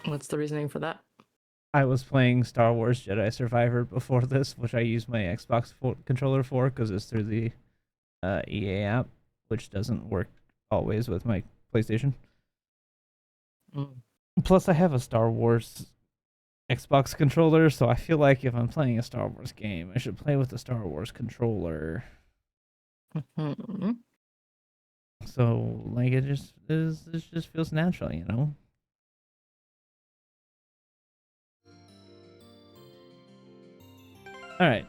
What's the reasoning for that? I was playing Star Wars Jedi Survivor before this, which I use my Xbox controller for because it's through the EA app, which doesn't work always with my PlayStation. Mm. Plus, I have a Star Wars Xbox controller, so I feel like if I'm playing a Star Wars game, I should play with the Star Wars controller. Mm-hmm. So, like, it just feels natural, you know? All right.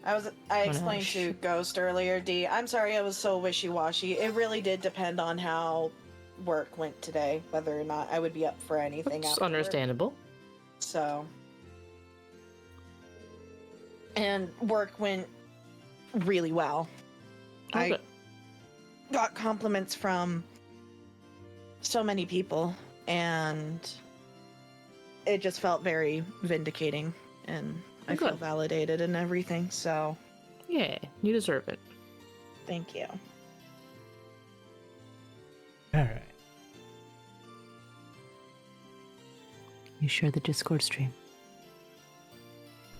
I explained Gosh. to Ghost earlier, D. I'm sorry I was so wishy-washy. It really did depend on how work went today, whether or not I would be up for anything It's after work. understandable. So, and work went really well. Oh, I good. got compliments from so many people, and it just felt very vindicating, and I feel Good. validated and everything. So, Yeah, you deserve it. thank you. All right. You share the Discord stream.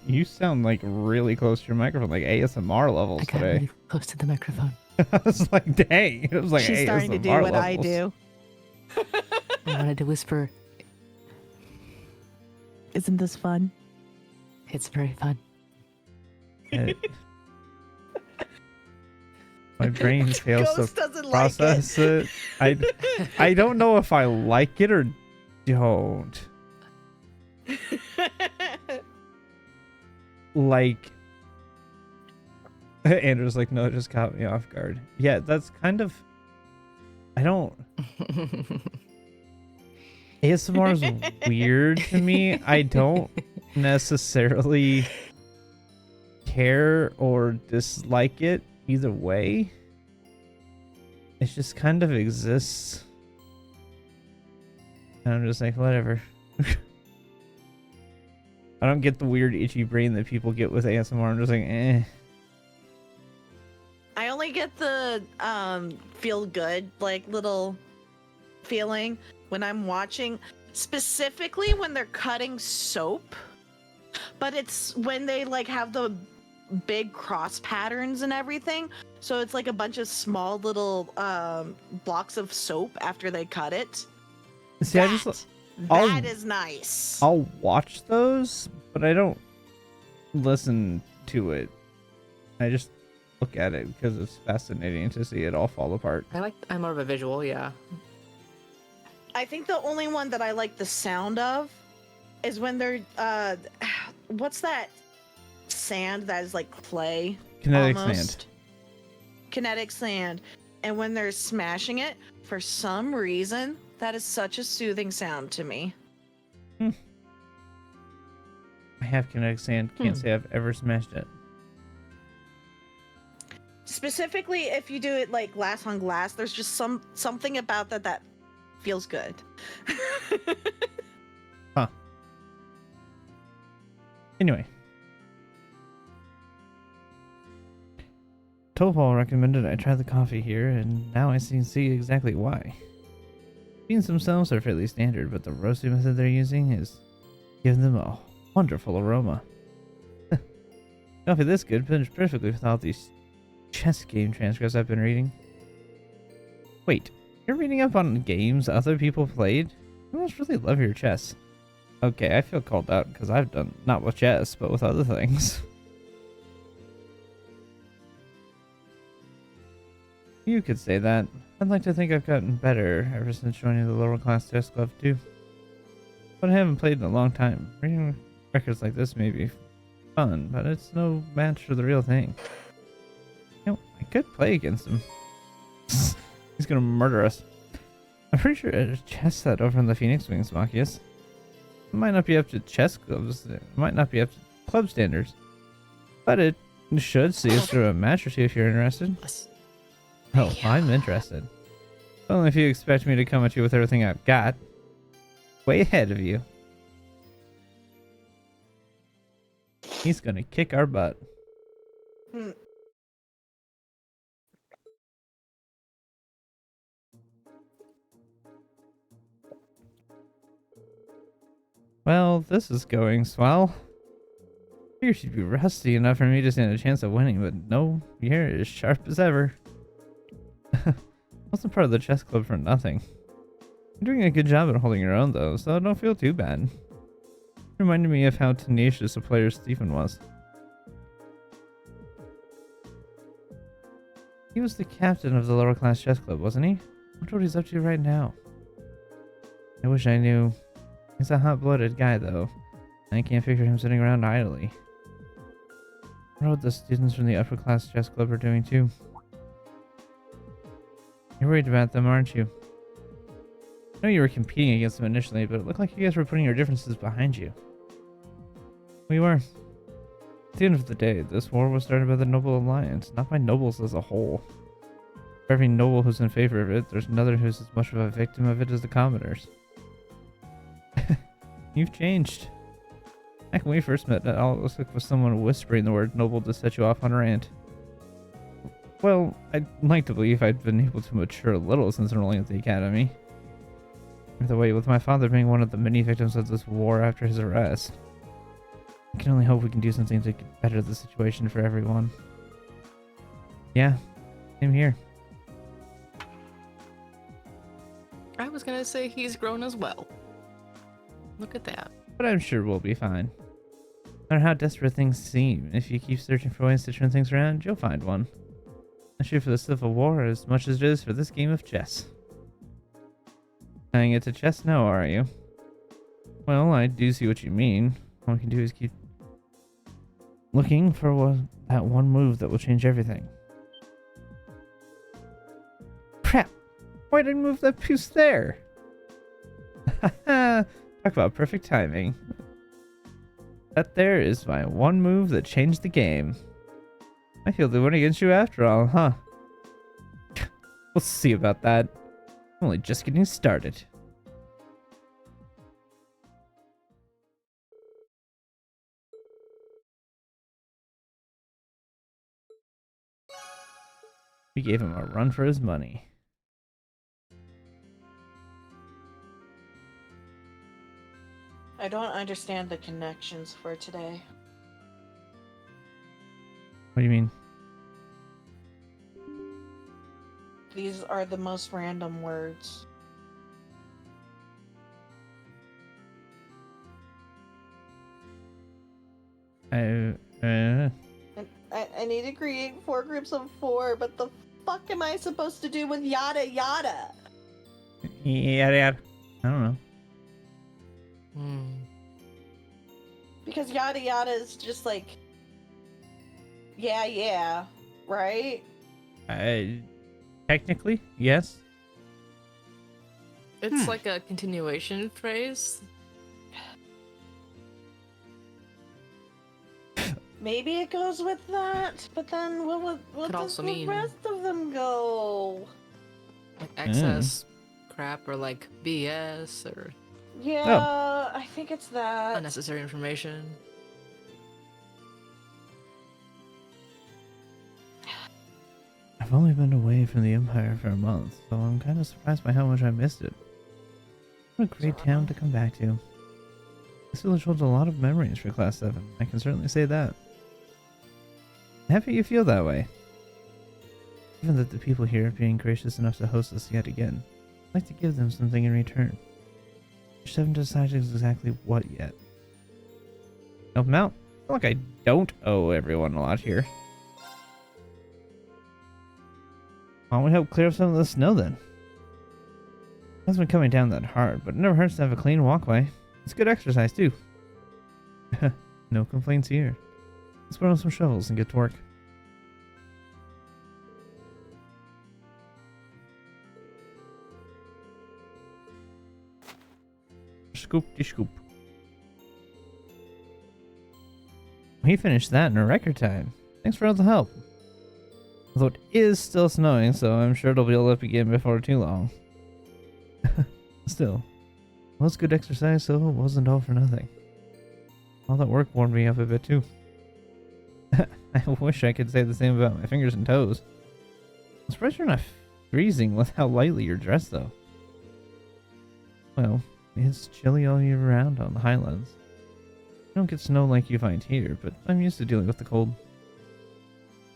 You sound like really close to your microphone, like ASMR levels I got today. really close to the microphone. I was like, dang. It was like She's ASMR starting to do what I levels. do. I wanted to whisper, Isn't this fun? it's very fun. It- my brain fails Ghost to doesn't process it. I don't know if I like it or don't. Like, Andrew's like, no, it just caught me off guard. Yeah, that's kind of. I don't. ASMR is weird to me. I don't necessarily care or dislike it either way. It just kind of exists. And I'm just like, whatever. I don't get the weird itchy brain that people get with ASMR. I'm just like, eh. I only get the feel good, like, little feeling when I'm watching, specifically when they're cutting soap. But it's when they like have the big cross patterns and everything. So it's like a bunch of small little blocks of soap after they cut it. See, That is nice. I'll watch those, but I don't listen to it. I just look at it because it's fascinating to see it all fall apart. I'm more of a visual, yeah. I think the only one that I like the sound of is when they're what's that sand that is like clay? Kinetic almost? sand. Kinetic sand. And when they're smashing it, for some reason, that is such a soothing sound to me. I have kinetic sand. Can't say I've ever smashed it. Specifically, if you do it like glass on glass, there's just something about that feels good. Huh. Anyway. Topal recommended I try the coffee here, and now I see exactly why. Beans themselves are fairly standard, but the roasting method they're using is giving them a wonderful aroma. Coffee this good blends perfectly with all these chess game transcripts I've been reading. Wait, you're reading up on games other people played? You must really love your chess. Okay, I feel called out because I've done, not with chess, but with other things. You could say that. I'd like to think I've gotten better ever since joining the lower class chess club too. But I haven't played in a long time. Reading records like this may be fun, but it's no match for the real thing. You know, I could play against him. He's gonna murder us. I'm pretty sure a chess set over in the Phoenix Wings, Machias. It might not be up to chess clubs. It might not be up to club standards. But it should see us through a match or two if you're interested. Oh, I'm interested. Only if you expect me to come at you with everything I've got. Way ahead of you. He's gonna kick our butt. Well, this is going swell. Figured she'd be rusty enough for me to stand a chance of winning, but no, you're as sharp as ever. Wasn't part of the chess club for nothing. You're doing a good job at holding your own, though, so don't feel too bad. Reminded me of how tenacious a player Stephen was. He was the captain of the lower class chess club, wasn't he? I wonder what he's up to right now. I wish I knew. He's a hot-blooded guy, though. I can't picture him sitting around idly. I wonder what the students from the upper class chess club are doing, too. You're worried about them, aren't you? I know you were competing against them initially, but it looked like you guys were putting your differences behind you. We were. At the end of the day, this war was started by the Noble Alliance, not by nobles as a whole. For every noble who's in favor of it, there's another who's as much of a victim of it as the commoners. You've changed. Back when we first met, all it was like was someone whispering the word noble to set you off on a rant. Well, I'd like to believe I'd been able to mature a little since enrolling at the academy. By the way, with my father being one of the many victims of this war after his arrest, I can only hope we can do something to better the situation for everyone. Yeah, same here. I was gonna say he's grown as well. Look at that. But I'm sure we'll be fine. No matter how desperate things seem, if you keep searching for ways to turn things around, you'll find one. Not sure for the Civil War as much as it is for this game of chess. Tying it to chess now, are you? Well, I do see what you mean. All we can do is keep looking for that one move that will change everything. Crap! Why did I move that piece there? Haha! Talk about perfect timing. That there is my one move that changed the game. I feel they went against you after all, huh? We'll see about that. I'm only just getting started. We gave him a run for his money. I don't understand the connections for today. What do you mean? These are the most random words. I I need to create 4 groups of 4, but the fuck am I supposed to do with yada yada? yeah. I don't know. Because yada yada is just like, yeah, right? Technically, yes. It's like a continuation phrase. Maybe it goes with that, but then what Could does also the mean- rest of them go? Like excess crap or like BS or Yeah, I think it's that. unnecessary information. I've only been away from the Empire for a month, so I'm kind of surprised by how much I missed it. What a great town to come back to. This village holds a lot of memories for Class 7, I can certainly say that. I'm happy you feel that way. Given that the people here are being gracious enough to host us yet again, I'd like to give them something in return. I just haven't decided exactly what yet. Help them out? I feel like I don't owe everyone a lot here. Why don't we help clear up some of the snow then? It hasn't been coming down that hard, but it never hurts to have a clean walkway. It's good exercise too. No complaints here. Let's put on some shovels and get to work. Scoop-de-scoop. He finished that in a record time. Thanks for all the help. Although it is still snowing, so I'm sure it'll build up again before too long. Still, it was good exercise, so it wasn't all for nothing. All that work warmed me up a bit too. I wish I could say the same about my fingers and toes. I'm surprised you're not freezing with how lightly you're dressed, though. Well, It's chilly all year round on the highlands. I don't get snow like you find here, but I'm used to dealing with the cold.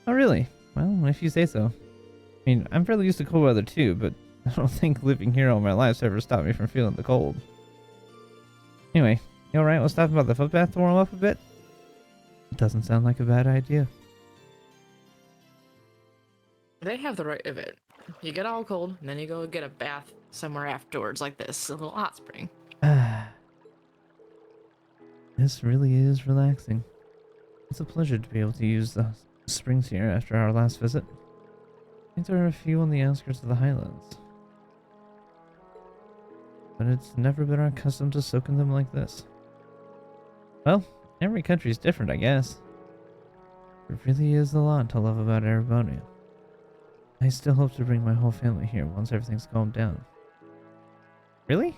Oh, really? Well, if you say so. I mean, I'm fairly used to cold weather too, but I don't think living here all my life's ever stopped me from feeling the cold. Anyway, you alright? We'll stop about the footbath to warm up a bit? It doesn't sound like a bad idea. They have the right of it. You get all cold, and then you go get a bath somewhere afterwards, like this, a little hot spring. This really is relaxing. It's a pleasure to be able to use the springs here after our last visit. I think there are a few on the outskirts of the highlands. But it's never been our custom to soak in them like this. Well, every country's different, I guess. There really is a lot to love about Erebonia. I still hope to bring my whole family here once everything's calmed down. Really?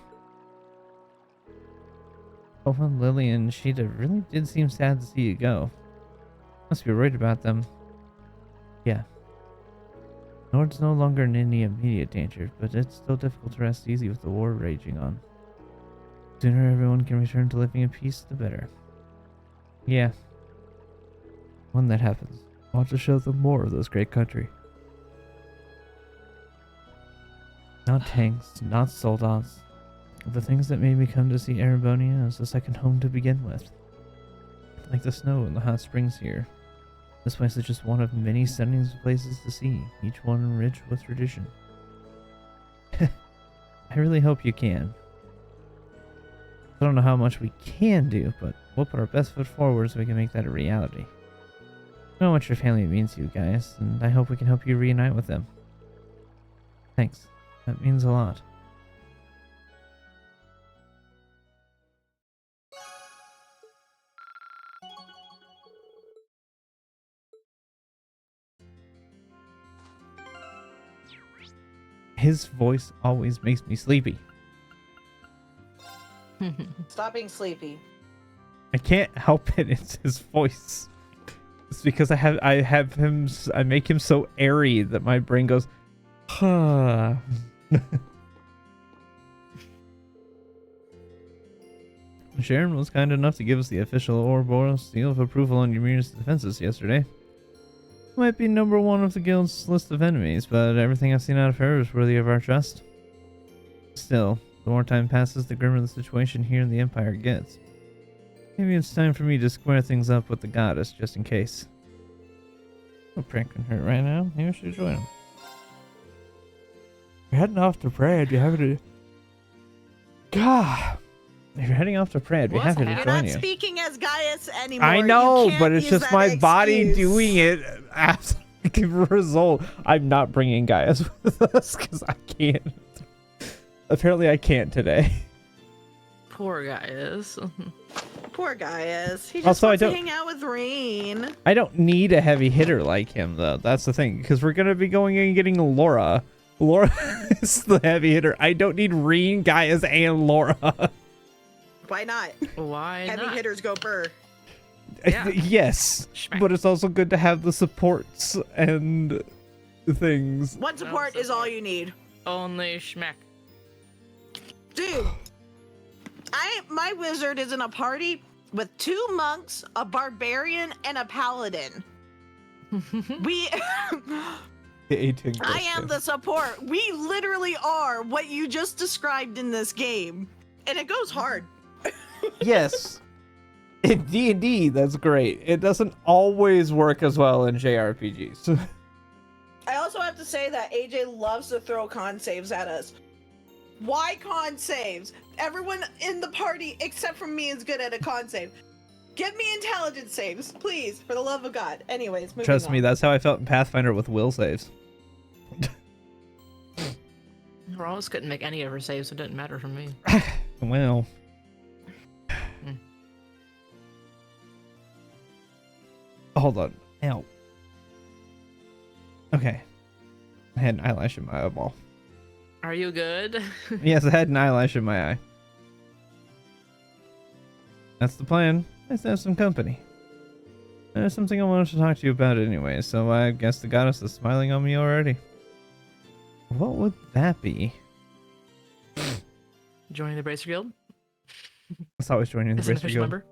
Oh, well, Lily and Sheeta really did seem sad to see you go. Must be worried about them. Yeah. Nord's no longer in any immediate danger, but it's still difficult to rest easy with the war raging on. The sooner everyone can return to living in peace, the better. Yeah. When that happens, I want to show them more of this great country. Not tanks, not soldats. The things that made me come to see Erebonia as a second home to begin with. Like the snow and the hot springs here. This place is just one of many stunning places to see, each one rich with tradition. I really hope you can. I don't know how much we can do, but we'll put our best foot forward so we can make that a reality. I know how much your family means to you guys, and I hope we can help you reunite with them. Thanks. That means a lot. His voice always makes me sleepy. Stop being sleepy. I can't help it. It's his voice. It's because I make him so airy that my brain goes, huh. Sharon was kind enough to give us the official Ouroboros seal of approval on Ymiri's defenses yesterday. Might be number one of the guild's list of enemies, but everything I've seen out of her is worthy of our trust. Still, the more time passes, the grimmer the situation here in the Empire gets. Maybe it's time for me to square things up with the goddess, just in case. No prank can hurt right now. Maybe I should join him. You're heading off to Prague. You have to... God! If you're heading off to Prague, we have to You're join not you. speaking as Gaius anymore. I know, You can't but it's use just that my body excuse. doing it after I give a result. I'm not bringing Gaius with us because I can't. Apparently, I can't today. Poor guy is. Poor Gaius. He just Also, wants to hang out with Reen. I don't need a heavy hitter like him, though. That's the thing, because we're going to be going and getting Laura. Laura is the heavy hitter. I don't need Reen, Gaius, and Laura. Why not? Why Heavy not? hitters go burr. Yeah. Yes, Schmack. but it's also good to have the supports and things. One support is all you need. Only schmack. Dude, my wizard is in a party with 2 monks, a barbarian, and a paladin. We I am the support. We literally are what you just described in this game. And it goes hard. Yes. In D&D, that's great. It doesn't always work as well in JRPGs. I also have to say that AJ loves to throw con saves at us. Why con saves? Everyone in the party except for me is good at a con save. Give me intelligence saves, please, for the love of God. Anyways, moving Trust me, on. that's how I felt in Pathfinder with will saves. Rose couldn't make any of her saves, so it didn't matter for me. Well. Hold on. Ow. Okay. I had an eyelash in my eyeball. Are you good? Yes, I had an eyelash in my eye. That's the plan. Let's have some company. There's something I wanted to talk to you about anyway, so I guess the goddess is smiling on me already. What would that be? joining the Bracer Guild It's always joining the as an Bracer official Guild. member.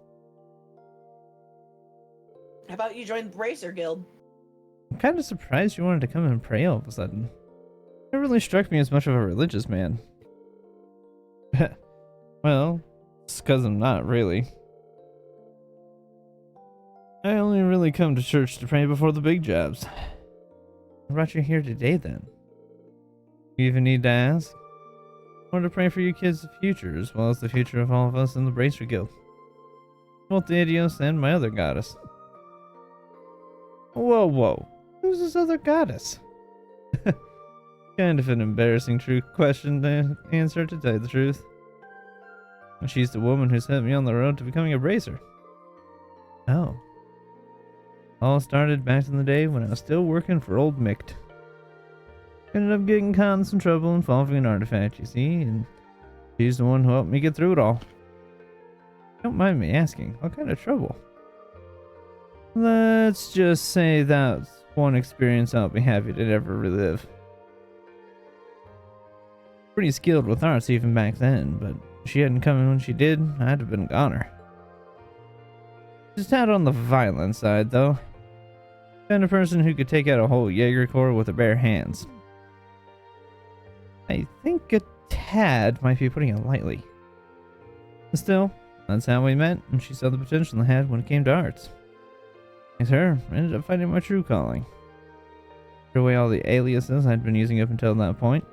How about you join the Bracer Guild? I'm kind of surprised you wanted to come and pray all of a sudden. It really struck me as much of a religious man. Well, it's because I'm not really. I only really come to church to pray before the big jobs. What brought you here today then? You even need to ask? I want to pray for you kids' future as well as the future of all of us in the Bracer Guild. Both the Idios and my other goddess. Whoa, whoa. Who's this other goddess? Kind of an embarrassing question to answer, to tell you the truth. She's the woman who set me on the road to becoming a bracer. Oh. All started back in the day when I was still working for old Micht. Ended up getting caught in some trouble involving an artifact, you see, and she's the one who helped me get through it all. Don't mind me asking, what kind of trouble? Let's just say that's one experience I'll be happy to never relive. Pretty skilled with arts even back then, but if she hadn't come in when she did, I'd have been a goner. Just out on the violent side, though. Kind of person who could take out a whole Jaeger Corps with her bare hands. I think a tad might be putting it lightly. But still, that's how we met, and she saw the potential I had when it came to arts. Thanks to her, I ended up finding my true calling. Threw away all the aliases I'd been using up until that point.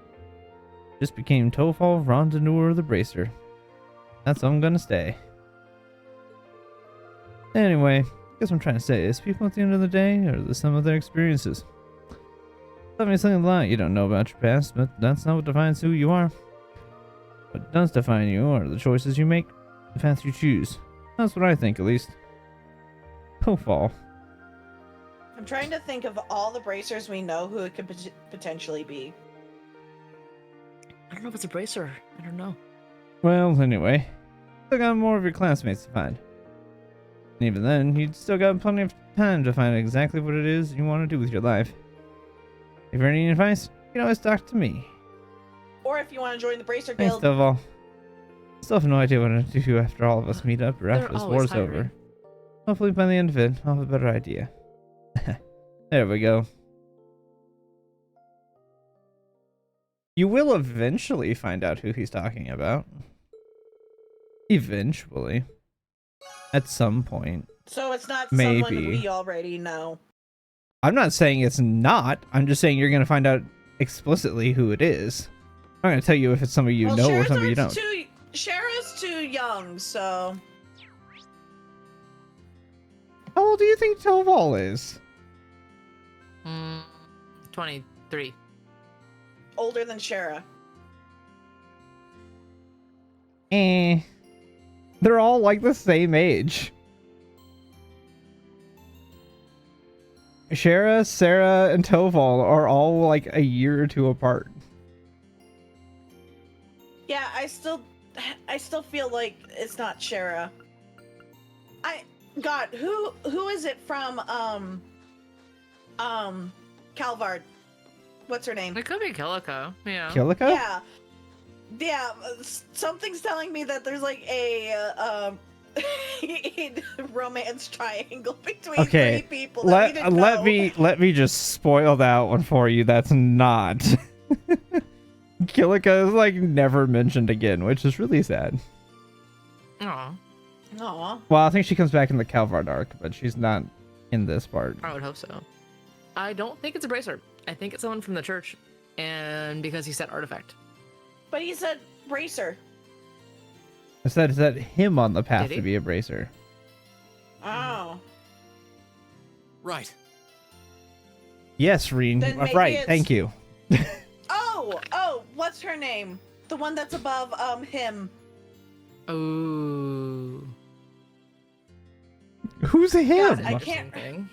Just became Tofal Rondanur the Bracer. That's how I'm gonna stay. Anyway, I guess what I'm trying to say is people at the end of the day are the sum of their experiences. That may sound a lot you don't know about your past, but that's not what defines who you are. What does define you are the choices you make, the path you choose. That's what I think, at least. Tofal. I'm trying to think of all the bracers we know who it could potentially be. I don't know if it's a bracer. I don't know. Well, anyway, still got more of your classmates to find. And even then, you'd still got plenty of time to find exactly what it is you want to do with your life. If you need advice, you can always talk to me. Or if you want to join the Bracer Thanks, Guild. Tofal. Still have no idea what to do after all of us meet up or They're after this always war's hiring. over. Hopefully by the end of it, I'll have a better idea. There we go. You will eventually find out who he's talking about. Eventually. At some point. So it's not someone Maybe. we already know. I'm not saying it's not. I'm just saying you're going to find out explicitly who it is. I'm not going to tell you if it's somebody you know or somebody you don't. Shara's too young, so... How old do you think Tofal is? 23. Older than Shara. They're all like the same age. Shara, Sarah, and Tofal are all like a year or two apart. Yeah, I still feel like it's not Shara. God, who is it from Calvard? What's her name? It could be Killiko. Yeah. Killiko? Yeah, something's telling me that there's like a romance triangle between three people that we didn't know. Let me just spoil that one for you. That's not. Killiko is like never mentioned again, which is really sad. Aw. Aw. Well, I think she comes back in the Calvard arc, but she's not in this part. I would hope so. I don't think it's a bracer. I think it's someone from the church, and because he said artifact. But he said bracer. I said, is that him on the path Did he? to be a bracer? Oh. Right. Yes, Reen. Then maybe Right, it's- thank you. Oh, what's her name? The one that's above him. Ooh. Who's him? God, I Interesting can't- thing.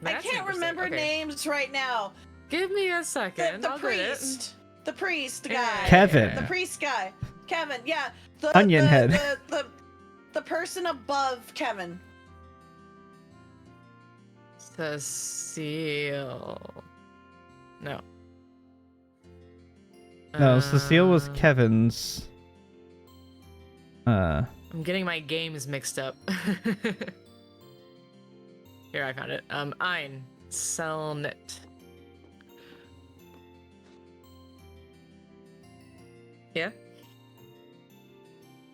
I That's can't interesting. remember Okay. names right now. Give me a second. The I'll get it. priest. The priest guy. Yeah. Kevin. The priest guy. Kevin, yeah. The, Onion the, head. The person above Kevin. Cecile. No. No, Cecile was Uh, Kevin's I'm getting my games mixed up. Here, I found it. Ein Selnet. Yeah?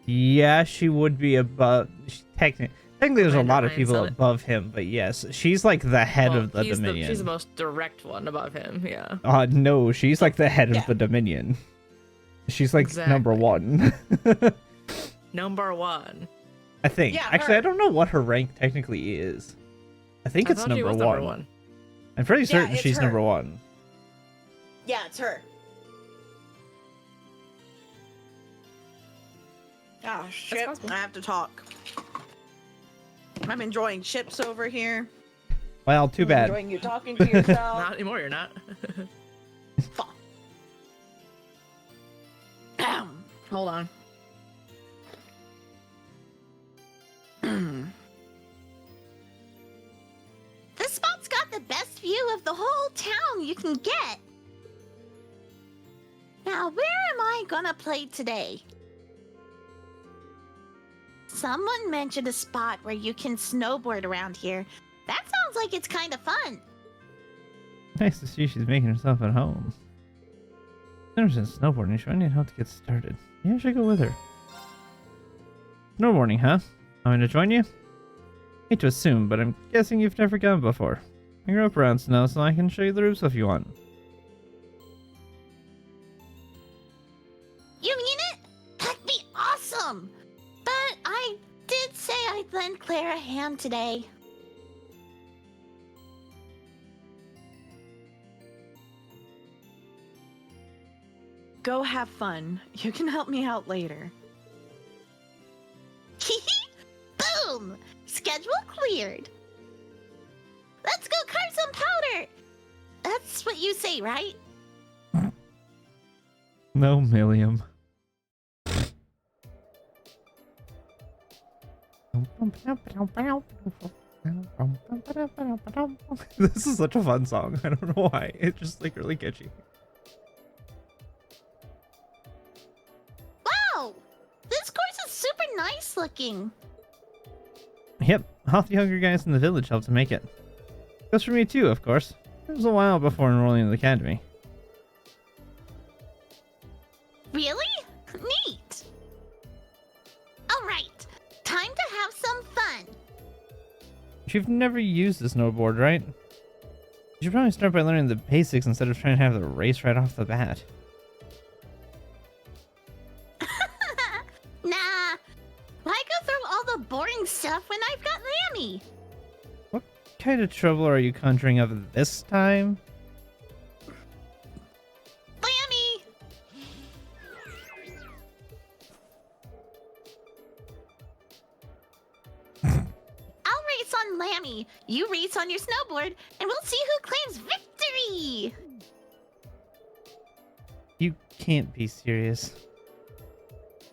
Yeah, she would be above. Technically, there's a Commander lot of Ein people Selnet. above him, but yes, she's like the head Well, of the she's Dominion. she's the most direct one above him, yeah. No, she's like the head Yeah. of the Dominion. She's like Exactly. number one. Number one. I think. Yeah, Actually, I her. don't know what her rank technically is. I think I it's thought she number was one. number one. I'm pretty Yeah, certain it's she's her. number one. Yeah, it's her. Ah, shit. possible. I have to talk. I'm enjoying chips over here. Well, too I'm bad. enjoying you talking to yourself. Not anymore, you're not. Fuck. Hold on. This spot's got the best view of the whole town you can get. Now, where am I gonna play today? Someone mentioned a spot where you can snowboard around here. That sounds like it's kind of fun. Nice to see she's making herself at home. Never since snowboarding, so I need help to get started. Maybe I should go with her. Snowboarding, huh? I'm going to join you? Hate to assume, but I'm guessing you've never gone before. I grew up around snow, so I can show you the roofs if you want. You mean it? That'd be awesome! But I did say I'd lend Claire a hand today. Go have fun. You can help me out later. Boom! Schedule cleared. Let's go carve some powder! That's what you say, right? No, Milliam. This is such a fun song. I don't know why. It's just like really catchy. Wow! This course is super nice looking. Yep, half the younger guys in the village helped to make it. Goes for me too, of course. It was a while before enrolling in the academy. Really? Neat! Alright, time to have some fun. You've never used a snowboard, right? You should probably start by learning the basics instead of trying to have the race right off the bat. Nah, why go through all the boring stuff when I've got Lammy? What kind of trouble are you conjuring up this time? Lammy! I'll race on Lammy, you race on your snowboard, and we'll see who claims victory! You can't be serious.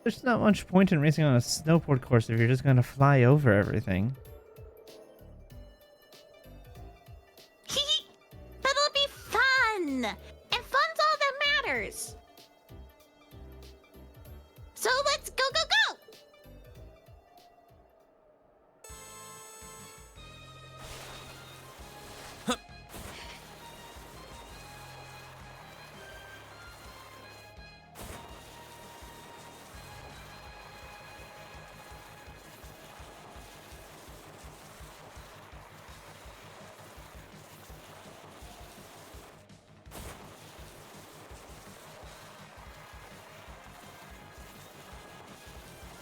There's not much point in racing on a snowboard course if you're just gonna fly over everything. But it'll be fun! And fun's all that matters! So let's go, go, go!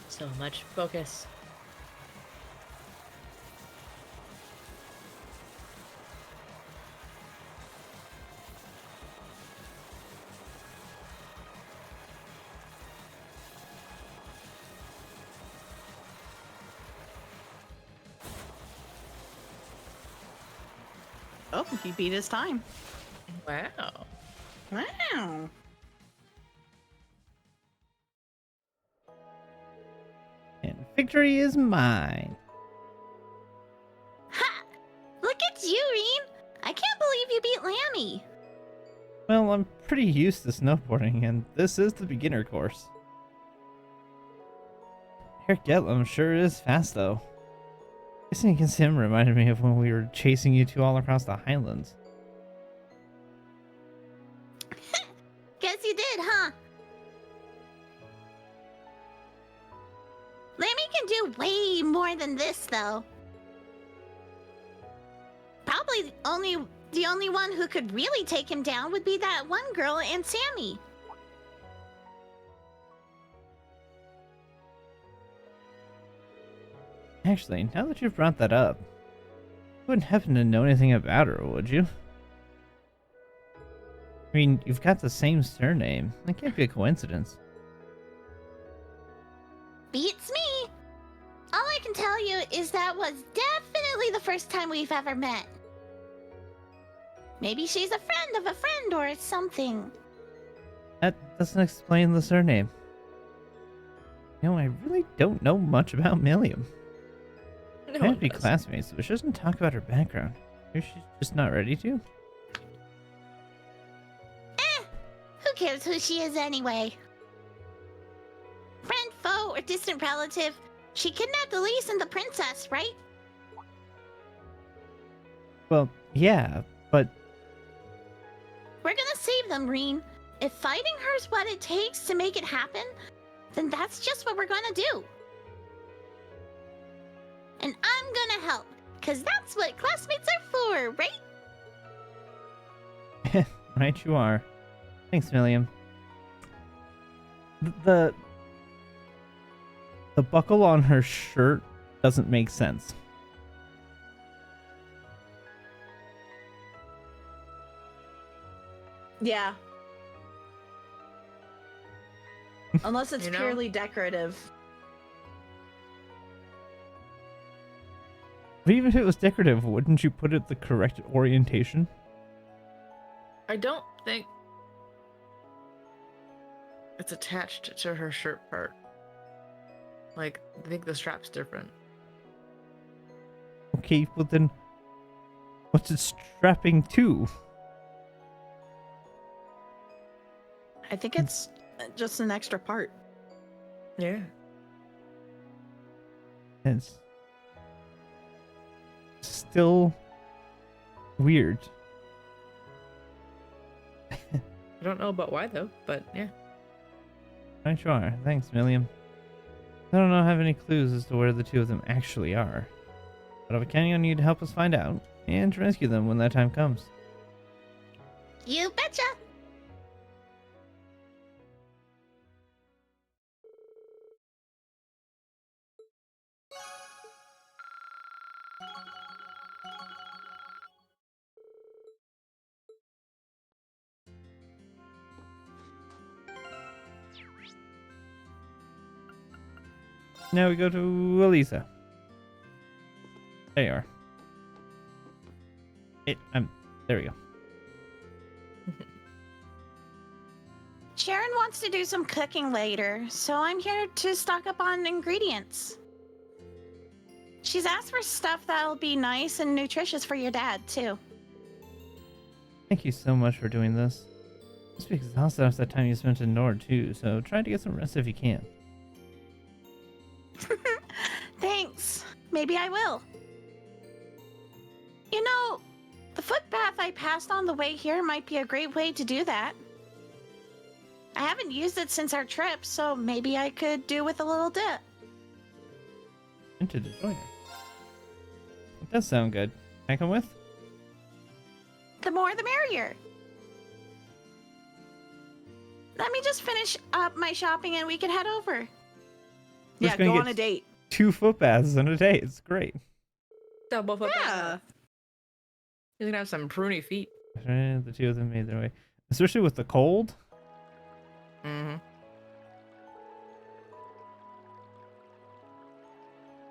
So much focus. Oh, he beat his time. Wow. Wow. And victory is mine. Ha! Look at you, Reen! I can't believe you beat Lammy! Well, I'm pretty used to snowboarding, and this is the beginner course. Herr Getlum sure is fast, though. Racing against him reminded me of when we were chasing you two all across the Highlands. Guess you did, huh? Lemmy can do way more than this, though. Probably the only one who could really take him down would be that one girl and Sammy. Actually, now that you've brought that up, you wouldn't happen to know anything about her, would you? I mean, you've got the same surname. That can't be a coincidence. Beats me. All I can tell you is that was definitely the first time we've ever met. Maybe she's a friend of a friend or something. That doesn't explain the surname. You know, I really don't know much about Milliam. No Might one be does. classmates, but she doesn't talk about her background. Maybe she's just not ready to? Who cares who she is anyway? Friend, foe, or distant relative, she kidnapped Elise and the princess, right? Well, yeah, but We're gonna save them, Reen. If fighting her's what it takes to make it happen, then that's just what we're gonna do. And I'm gonna help, because that's what classmates are for, right? right you are. Thanks, Milliam. The buckle on her shirt doesn't make sense. Yeah. Unless it's You know? purely decorative. But even if it was decorative, wouldn't you put it the correct orientation? I don't think it's attached to her shirt part. Like, I think the strap's different. Okay, well then, what's it strapping to? I think it's just an extra part. Yeah. It's still weird. I don't know about why though, but yeah. Right you are. Thanks, Milliam. I don't have any clues as to where the two of them actually are, but I'll be counting on you to help us find out and to rescue them when that time comes. You betcha! Now we go to Elisa. There you are. There we go. Sharon wants to do some cooking later, so I'm here to stock up on ingredients. She's asked for stuff that'll be nice and nutritious for your dad, too. Thank you so much for doing this. You must be exhausted after that time you spent in Nord too, so try to get some rest if you can. Thanks. Maybe I will. You know, the footpath I passed on the way here might be a great way to do that. I haven't used it since our trip, so maybe I could do with a little dip. Into the joiner. It does sound good. Can I come with? The more the merrier. Let me just finish up my shopping and we can head over. We're Yeah, just gonna go get on a date. 2 footbaths in a day. It's great. Double foot. Yeah. He's gonna have some pruny feet. The two of them made their way, especially with the cold. Mm-hmm.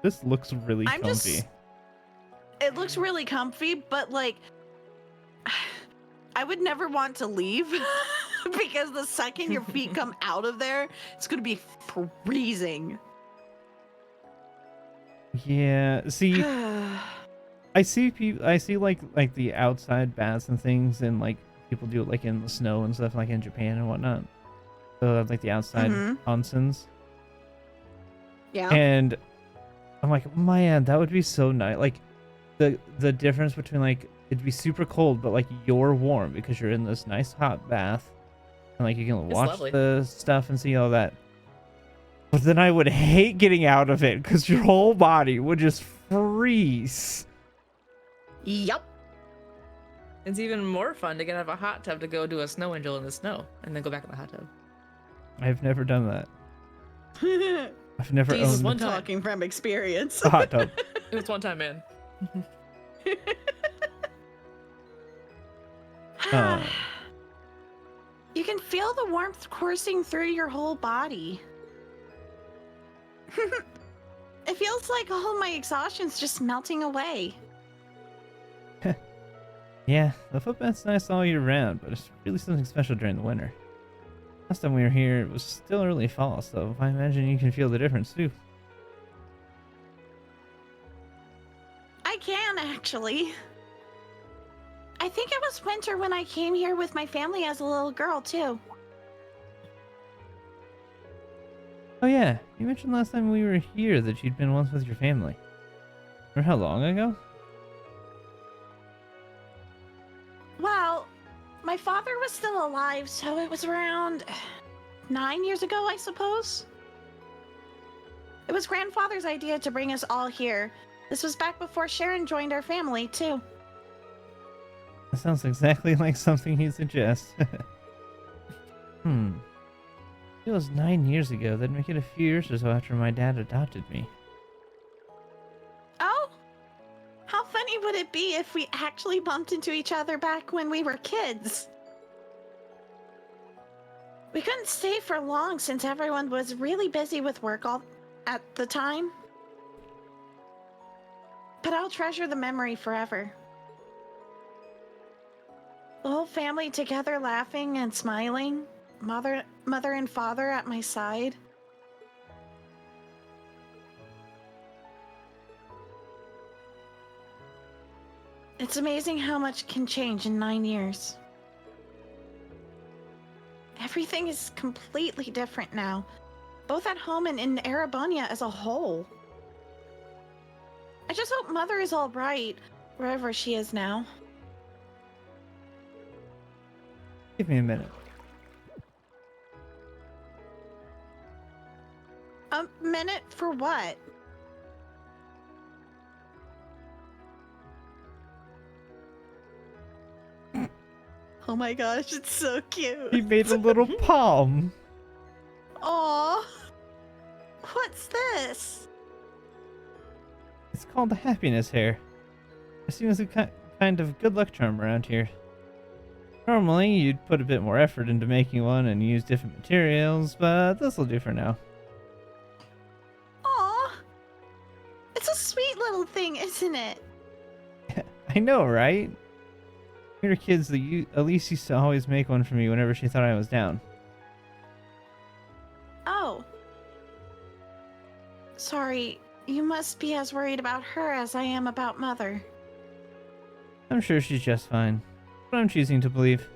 This looks really I'm comfy. just- It looks really comfy, but like, I would never want to leave because the second your feet come out of there, it's gonna be freezing. Yeah. See, I see people. I see like the outside baths and things, and like people do it like in the snow and stuff, like in Japan and whatnot. So that's like the outside Mhm. onsens. Yeah. And I'm like, man, that would be so nice. Like the difference between like it'd be super cold, but like you're warm because you're in this nice hot bath, and like you can It's watch lovely. the stuff and see all that. But then I would hate getting out of it because your whole body would just freeze. Yup. It's even more fun to get out of a hot tub to go do a snow angel in the snow and then go back in the hot tub. I've never done that. I've never Jesus, owned one time. talking from experience. a hot tub. It was one time, man. You can feel the warmth coursing through your whole body. It feels like all my exhaustion's just melting away. Yeah, the foot bath's nice all year round, but it's really something special during the winter. Last time we were here, it was still early fall, so I imagine you can feel the difference too. I can, actually. I think it was winter when I came here with my family as a little girl, too. Oh yeah, you mentioned last time we were here that you'd been once with your family. Remember how long ago? Well, my father was still alive, so it was around 9 years ago, I suppose. It was grandfather's idea to bring us all here. This was back before Sharon joined our family, too. That sounds exactly like something he'd suggest. It was 9 years ago. That'd make it a few years or so after my dad adopted me. Oh? How funny would it be if we actually bumped into each other back when we were kids? We couldn't stay for long since everyone was really busy with work all at the time. But I'll treasure the memory forever. The whole family together laughing and smiling. Mother and father at my side. It's amazing how much can change in 9 years. Everything is completely different now, both at home and in Arabonia as a whole. I just hope Mother is all right, wherever she is now. Give me a minute. A minute for what? Oh my gosh, it's so He cute. made a little palm. Aw. What's this? It's called the happiness hair. It seems a kind of good luck charm around here. Normally, you'd put a bit more effort into making one and use different materials, but this'll do for now. Aw. It's a sweet little thing, isn't it? I know, right? We were kids, Elise used to always make one for me whenever she thought I was down. Oh. Sorry, you must be as worried about her as I am about Mother. I'm sure she's just fine. But I'm choosing to believe.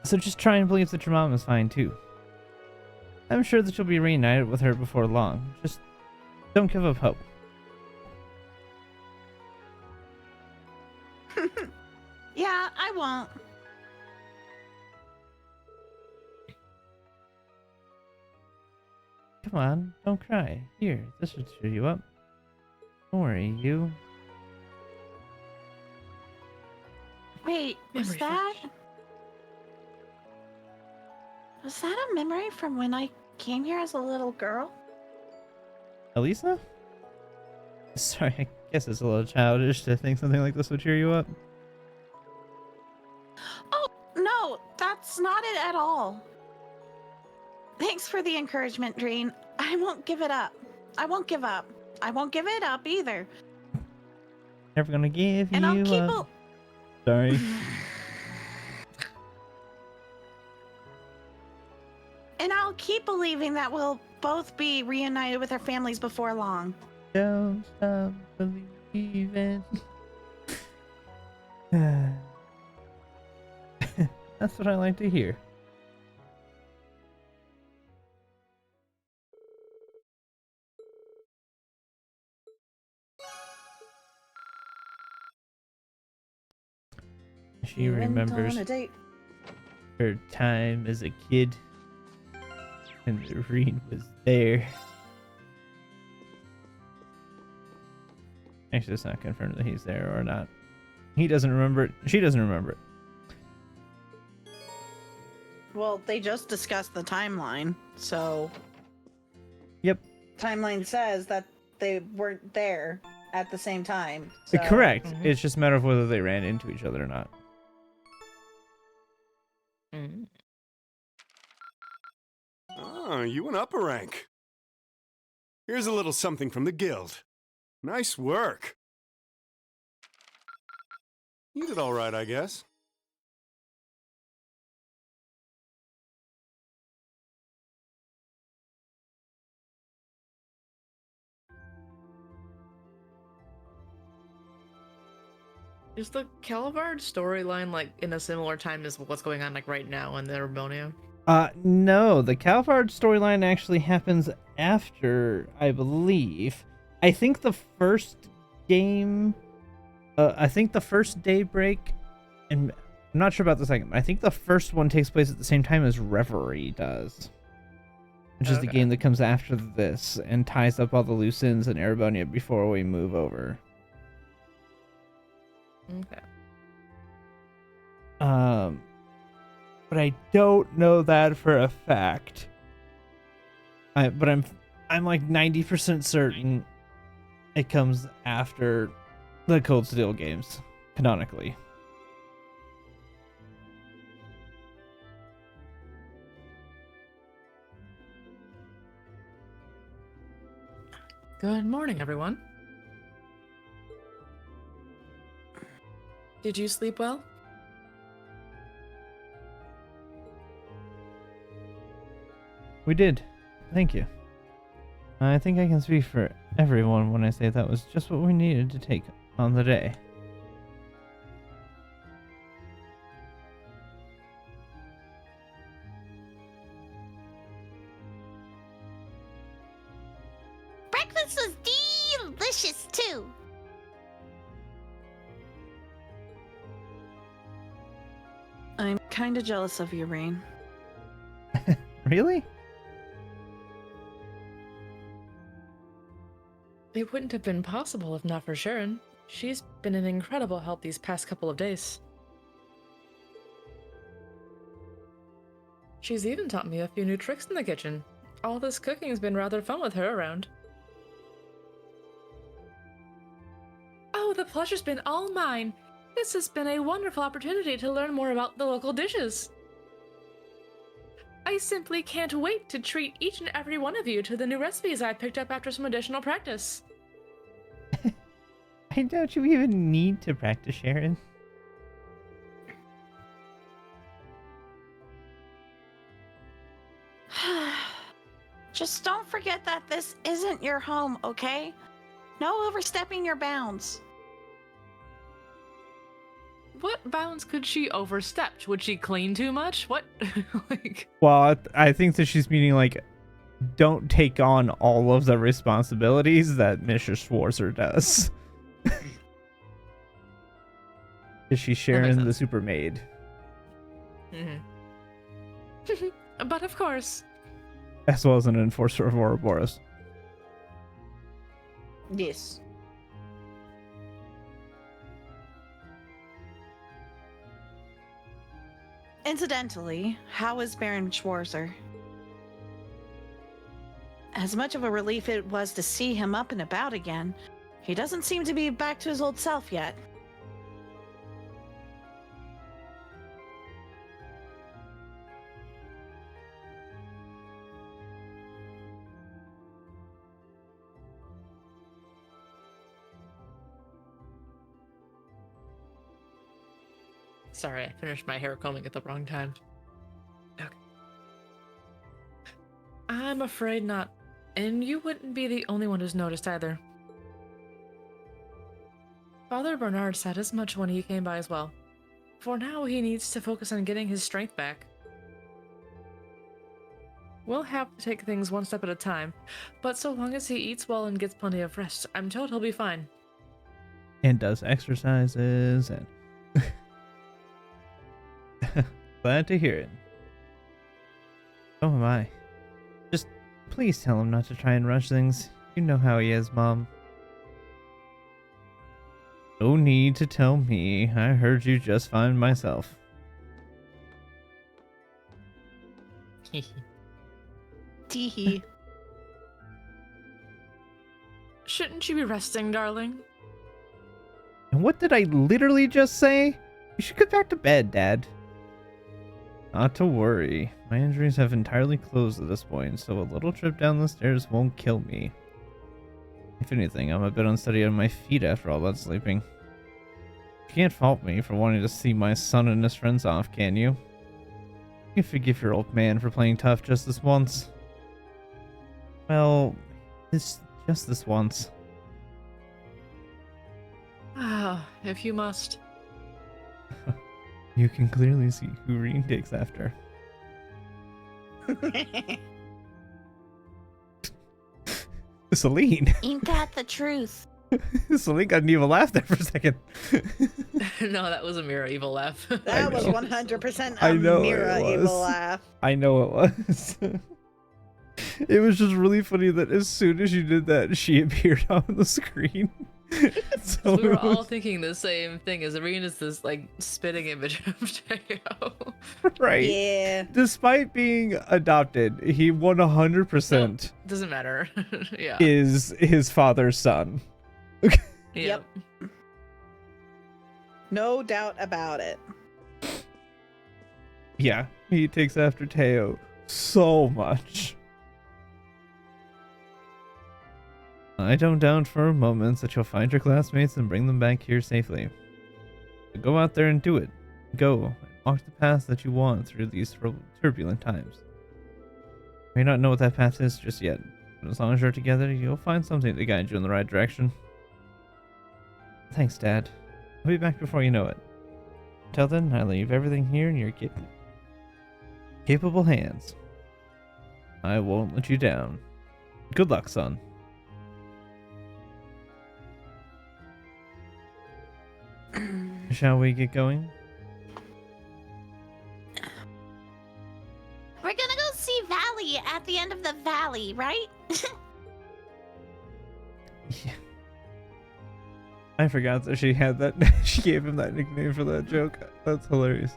So just try and believe that your mom is fine too. I'm sure that you'll be reunited with her before long. Just don't give up hope. Yeah, I won't. Come on, don't cry. Here, this should cheer you up. Don't worry, you. Wait, was Memory that... flash. Was that a memory from when I came here as a little girl? Elisa? Sorry, I guess it's a little childish to think something like this would cheer you up. Oh, no, that's not it at all. Thanks for the encouragement, Dreen. I won't give it up. I won't give up. I won't give it up either. Never gonna give And you I'll keep up. Sorry. And I'll keep believing that we'll both be reunited with our families before long. Don't stop believing. That's what I like to hear. She remembers on a date. her time as a kid. And the Reed was there. Actually, it's not confirmed that he's there or not. He doesn't remember it. She doesn't remember it. Well, they just discussed the timeline, so. Yep. Timeline says that they weren't there at the same time. So. Correct. Mhm. It's just a matter of whether they ran into each other or not. Mm. Oh, you went up a rank. Here's a little something from the guild. Nice work. You did all right, I guess. Is the Calvard storyline like in a similar time as what's going on like right now in the Urbonia? No, the Calvard storyline actually happens after, I believe. I think the first game, I think the first Daybreak, and I'm not sure about the second, but I think the first one takes place at the same time as Reverie does. Which is the Okay. game that comes after this and ties up all the loose ends in Erebonia before we move over. Okay. But I don't know that for a fact. But I'm like 90% certain it comes after the Cold Steel games, canonically. Good morning, everyone. Did you sleep well? We did. Thank you. I think I can speak for everyone when I say that was just what we needed to take on the day. Breakfast was delicious too. I'm kind of jealous of you, Rain. Really? It wouldn't have been possible if not for Sharon. She's been an incredible help these past couple of days. She's even taught me a few new tricks in the kitchen. All this cooking has been rather fun with her around. Oh, the pleasure's been all mine. This has been a wonderful opportunity to learn more about the local dishes. I simply can't wait to treat each and every one of you to the new recipes I picked up after some additional practice. I doubt you even need to practice, Sharon. Just don't forget that this isn't your home, okay? No overstepping your bounds. What bounds could she overstep? Would she clean too much? What? like, Well, I think that she's meaning, like, don't take on all of the responsibilities that Mrs. Schwarzer does. Is she Sharon the sense. super maid? But of course. As well as an enforcer of Ouroboros. Yes. Incidentally, how is Baron Schwarzer? As much of a relief it was to see him up and about again, he doesn't seem to be back to his old self yet. Sorry, I finished my hair combing at the wrong time. Okay. I'm afraid not. And you wouldn't be the only one who's noticed either. Father Bernard said as much when he came by as well. For now, he needs to focus on getting his strength back. We'll have to take things one step at a time, but so long as he eats well and gets plenty of rest, I'm told he'll be fine. And does exercises and... Glad to hear it. So am I. Just please tell him not to try and rush things. You know how he is, Mom. No need to tell me. I heard you just fine myself. Teehee. Shouldn't you be resting, darling? And what did I literally just say? You should get back to bed, Dad. Not to worry. My injuries have entirely closed at this point, so a little trip down the stairs won't kill me. If anything, I'm a bit unsteady on my feet after all that sleeping. You can't fault me for wanting to see my son and his friends off, can you? You can forgive your old man for playing tough just this once. Well, it's just this once. Ah, if you must. You can clearly see who Reen takes after. Celine. Ain't that the truth? Celine got an evil laugh there for a second. No, that was a Mira evil laugh. That was 100% I a know it Mira was. evil laugh. I know it was. It was just really funny that as soon as you did that, she appeared on the screen. So We were it all was- thinking the same thing. As Arena's this like spitting image of Teo. right. Yeah. Despite being adopted, he 100% Doesn't matter. Yeah. is his father's son. Yep. No doubt about it. Yeah, he takes after Teo so much. I don't doubt for a moment that you'll find your classmates and bring them back here safely. So go out there and do it. Go and walk the path that you want through these turbulent times. You may not know what that path is just yet, but as long as you're together, you'll find something to guide you in the right direction. Thanks, Dad. I'll be back before you know it. Until then, I leave everything here in your capable hands. I won't let you down. Good luck, son. Shall we get going? We're gonna go see Valley at the end of the valley, right? Yeah. I forgot that she had that. She gave him that nickname for that joke. That's hilarious.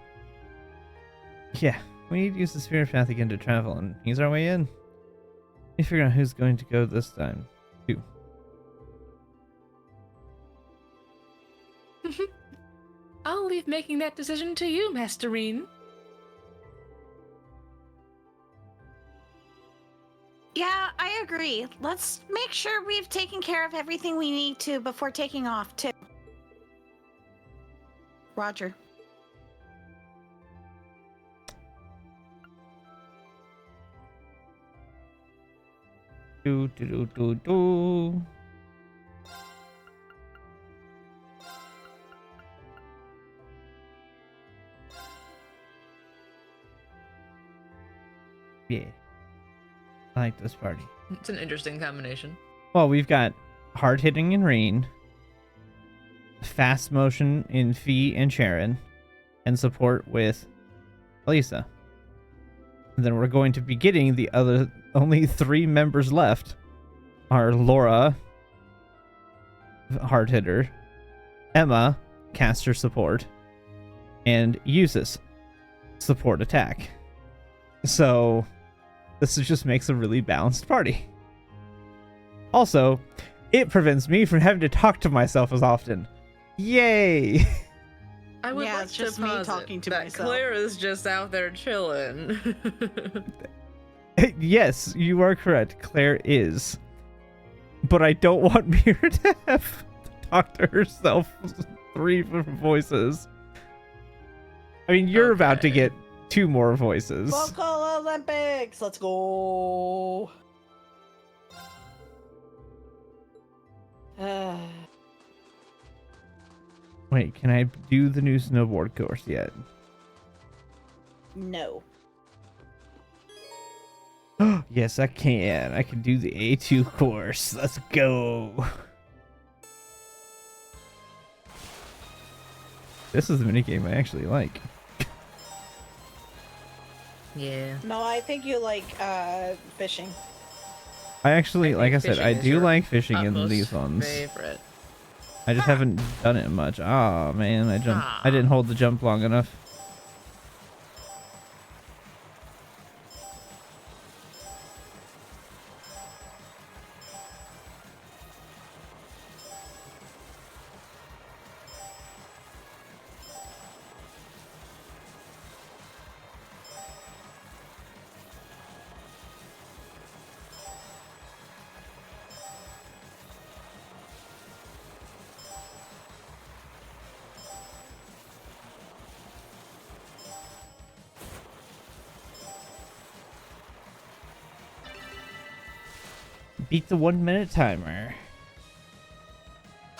Yeah, we need to use the spirit path again to travel, and he's our way in. We figure out who's going to go this time, too. I'll leave making that decision to you, Masterine. Yeah, I agree. Let's make sure we've taken care of everything we need to before taking off, too. Roger. Do do do do do. Yeah, I like this party. It's an interesting combination. Well, we've got hard hitting in Reen, fast motion in Fee and Sharon, and support with Lisa. And then we're going to be getting the other only 3 members left are Laura, hard hitter, Emma, caster support, and Usus, support attack. So this just makes a really balanced party. Also, it prevents me from having to talk to myself as often. Yay! I would Yeah, like it's to just me posit talking to that myself. Claire is just out there chilling. Yes, you are correct. Claire is. But I don't want Mira to have to talk to herself 3 different voices. I mean, you're about to Okay. get 2 more voices. Vocal Olympics. Let's go. Wait, can I do the new snowboard course yet? No. Yes, I can. I can do the A2 course. Let's go. This is a minigame I actually like. Yeah. No, I think you like fishing. I actually, like I said, Fishing I is do your like fishing in utmost these ones. favorite. I just haven't done it much. Ah, man, I jumped. I didn't hold the jump long enough. Beat the 1 minute timer.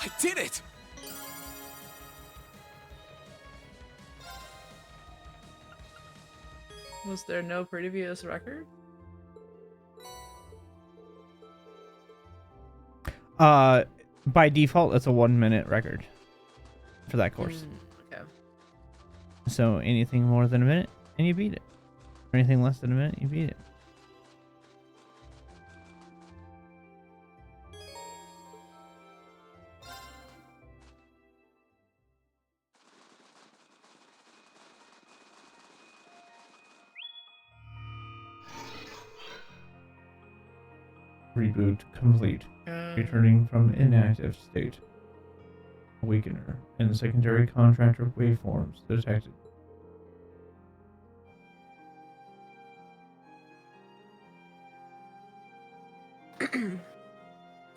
I did it! Was there no previous record? By default, it's a 1 minute record for that course. Okay. So anything more than a minute, and you beat it. Or anything less than a minute, you beat it. Reboot complete. Returning from inactive state. Awakener and secondary contractor waveforms detected.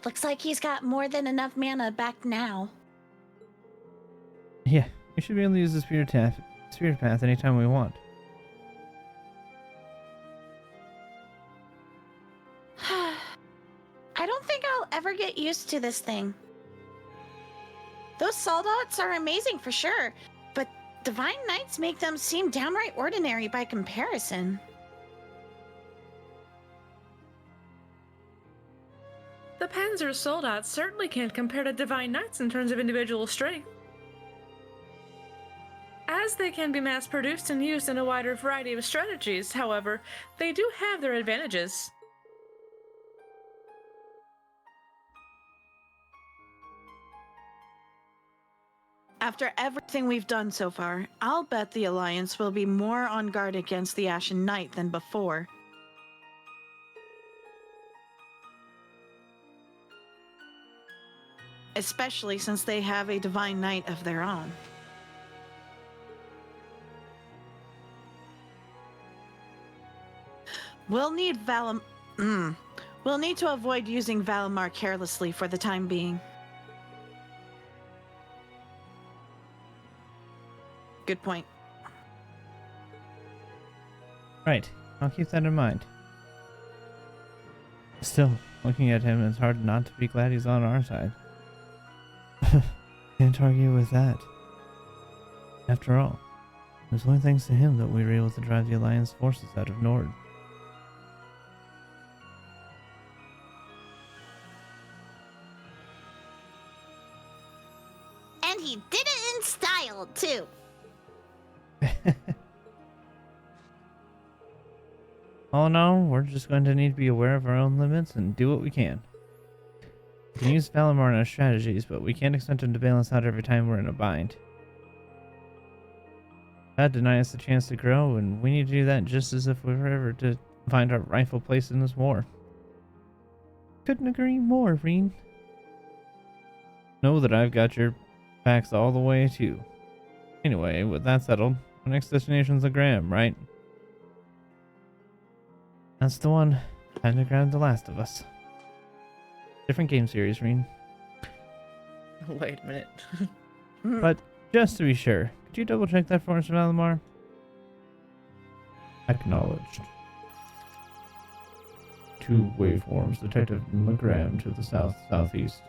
Looks like he's got more than enough mana back now. Yeah, we should be able to use the spirit path anytime we want. I don't think I'll ever get used to this thing. Those soldats are amazing for sure, but Divine Knights make them seem downright ordinary by comparison. The Panzer Soldats certainly can't compare to Divine Knights in terms of individual strength. As they can be mass-produced and used in a wider variety of strategies, however, they do have their advantages. After everything we've done so far, I'll bet the Alliance will be more on guard against the Ashen Knight than before. Especially since they have a Divine Knight of their own. We'll need We'll need to avoid using Valimar carelessly for the time being. Good point. Right, I'll keep that in mind. Still, looking at him, it's hard not to be glad he's on our side. Can't argue with that. After all, it was only thanks to him that we were able to drive the Alliance forces out of Nord. And he did it in style, too. All in all, we're just going to need to be aware of our own limits and do what we can. We can use Valimar in our strategies, but we can't expect him to bail us out every time we're in a bind. That'd deny us the chance to grow, and we need to do that just as if we were ever to find our rightful place in this war. Couldn't agree more, Reen. Know that I've got your backs all the way, too. Anyway, with that settled, our next destination's Legram, right? That's the one. Time to grab The Last of Us. Different game series, Reen. Wait a minute. But just to be sure, could you double check that for us, Valimar? Acknowledged. 2 waveforms detected in Legram to the south-southeast.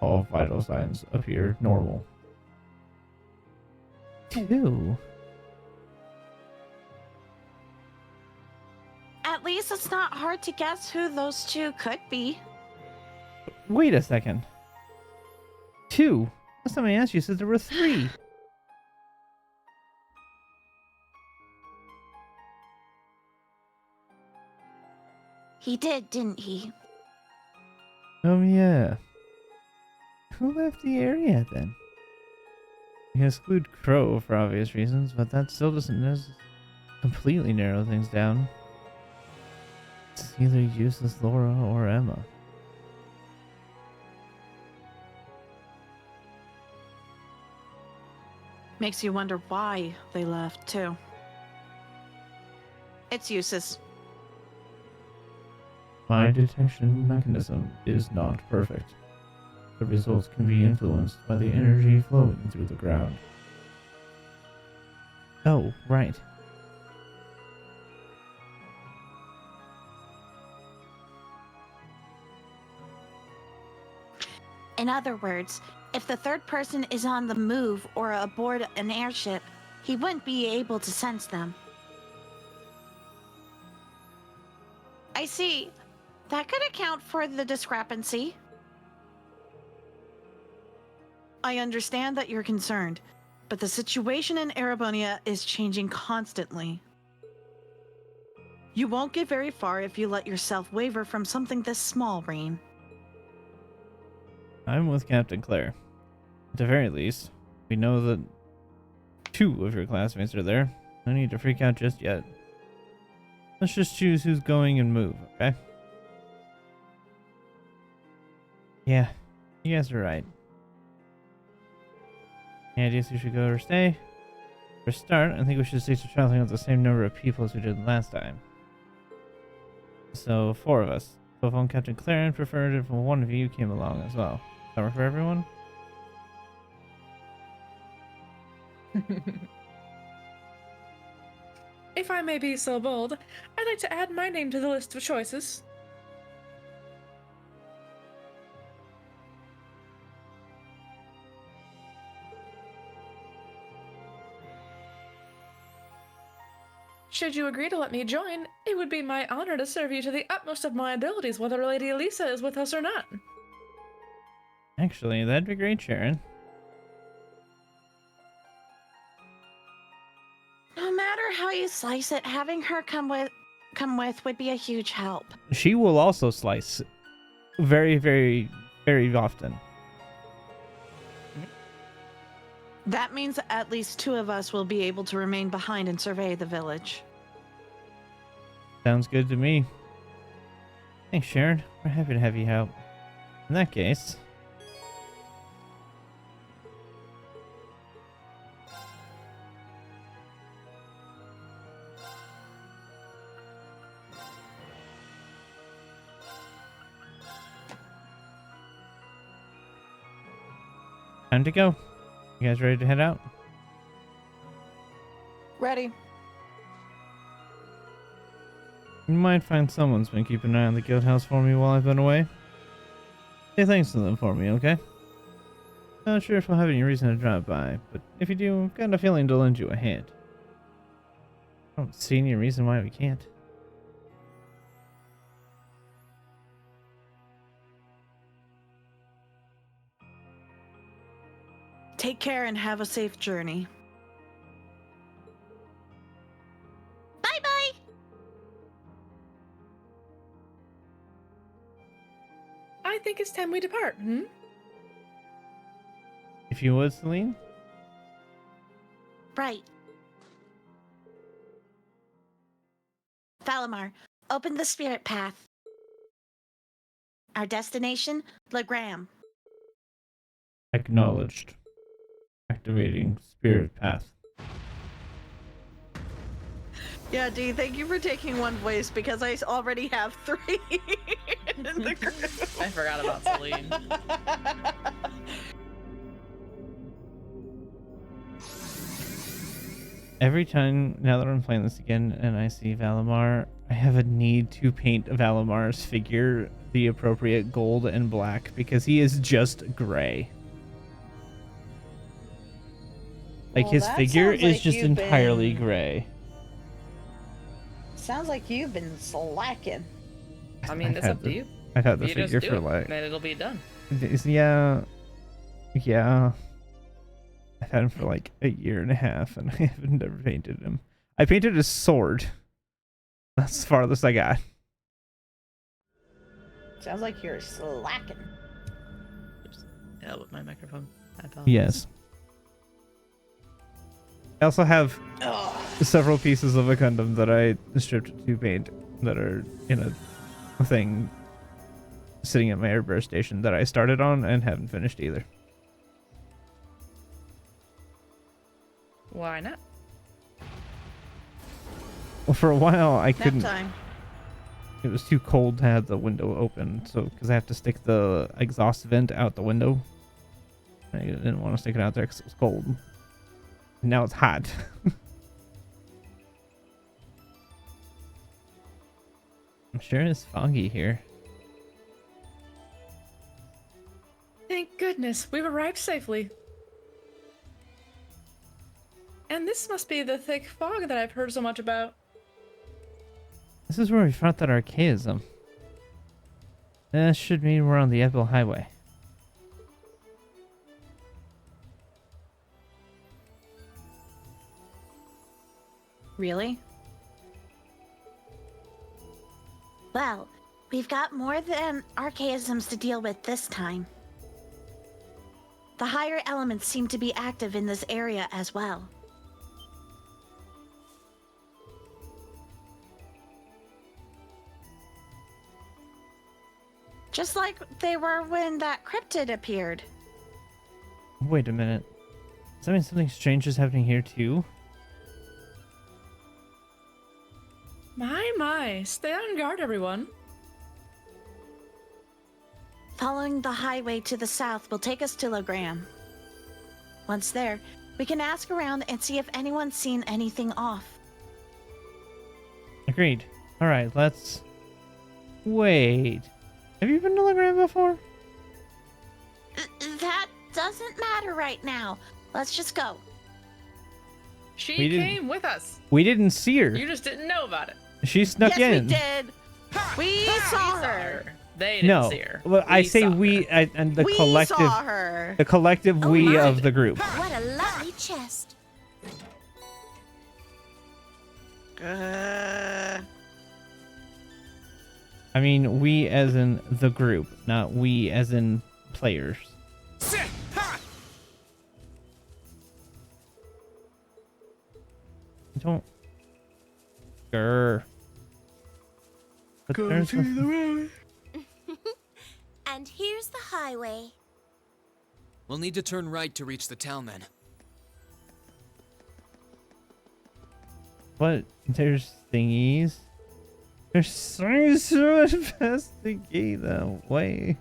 All vital signs appear normal. 2? At least it's not hard to guess who those two could be. Wait a second. 2? Last time I asked you, said there were 3. He did, didn't he? Oh yeah. Who left the area then? You exclude Crow for obvious reasons, but that still doesn't completely narrow things down. It's either useless Laura or Emma. Makes you wonder why they left, too. It's useless. My detection mechanism is not perfect. The results can be influenced by the energy flowing through the ground. Oh, right. In other words, if the third person is on the move or aboard an airship, he wouldn't be able to sense them. I see. That could account for the discrepancy. I understand that you're concerned, but the situation in Erebonia is changing constantly. You won't get very far if you let yourself waver from something this small, Rain. I'm with Captain Claire. At the very least, we know that 2 of your classmates are there. No need to freak out just yet. Let's just choose who's going and move, okay? Yeah, you guys are right. Any ideas who should go or stay? For a start, I think we should stick to traveling with the same number of people as we did last time. So, 4 of us. So if I'm Captain Claire, I'd prefer it if one of you came along as well. Summer for everyone? If I may be so bold, I'd like to add my name to the list of choices. Should you agree to let me join, it would be my honor to serve you to the utmost of my abilities, whether Lady Elisa is with us or not. Actually, that'd be great, Sharon. No matter how you slice it, having her come with would be a huge help. She will also slice very, very, very often. That means at least 2 of us will be able to remain behind and survey the village. Sounds good to me. Thanks, Sharon. We're happy to have you help. In that case... time to go. You guys ready to head out? Ready. You might find someone's been keeping an eye on the guild house for me while I've been away. Say thanks to them for me, okay? Not sure if I'll have any reason to drop by, but if you do, I've got a feeling to lend you a hand. I don't see any reason why we can't. Take care and have a safe journey. Bye-bye! I think it's time we depart, If you would, Celine? Right. Valimar, open the spirit path. Our destination, Legram. Acknowledged. Activating spirit path. Yeah, Dee, thank you for taking one voice because I already have 3 in the group. I forgot about Celine. Every time, now that I'm playing this again and I see Valimar, I have a need to paint Valimar's figure the appropriate gold and black because he is just gray. Like, Well, his that figure sounds is like just you've entirely been- gray. Sounds like you've been slacking. I mean, that's had up to you. I've had the You just figure do for it, like... then it'll be done. Yeah. I've had him for like a year and a half and I haven't ever painted him. I painted his sword. That's the farthest I got. Sounds like you're slacking. Oops. Yeah, with my microphone. I apologize. Yes. I also have several pieces of a Gundam that I stripped to paint that are in a thing sitting at my airburst station that I started on and haven't finished either. Why not? Well, for a while I Nap couldn't. time. It was too cold to have the window open, so because I have to stick the exhaust vent out the window. I didn't want to stick it out there because it was cold. And now it's hot. I'm sure it's foggy here. Thank goodness, we've arrived safely. And this must be the thick fog that I've heard so much about. This is where we found that archaism. That should mean we're on the Ebel Highway. Really? Well, we've got more than archaisms to deal with this time. The higher elements seem to be active in this area as well. Just like they were when that cryptid appeared. Wait a minute. Does that mean something strange is happening here too? My, stay on guard, everyone. Following the highway to the south will take us to Legram. Once there, we can ask around and see if anyone's seen anything off. Agreed. Alright, let's... Wait. Have you been to Legram before? That doesn't matter right now. Let's just go. She We didn't- came with us. We didn't see her. You just didn't know about it. She snuck Yes, in. we did. We saw her. They didn't No. see her. Well, I say saw we her. and the We collective saw her. the collective Oh we my. of the group. What a lovely chest. Uh, I mean we as in the group, not we as in players. Don't. Grr. But there's a- road. And here's the highway. We'll need to turn right to reach the town then. What? There's thingies. There's things to investigate that way.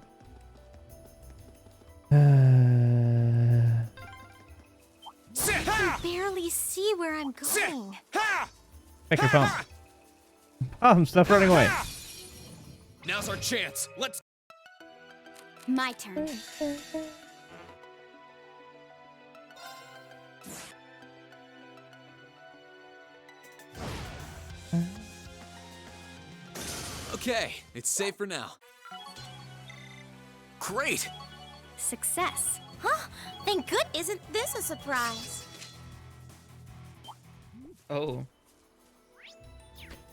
I barely see where I'm going. Check your phone. Oh, stop running away. Now's our chance. Let's. My turn. Okay, it's safe for now. Great! Success. Huh? Thank good. Isn't this a surprise? Oh,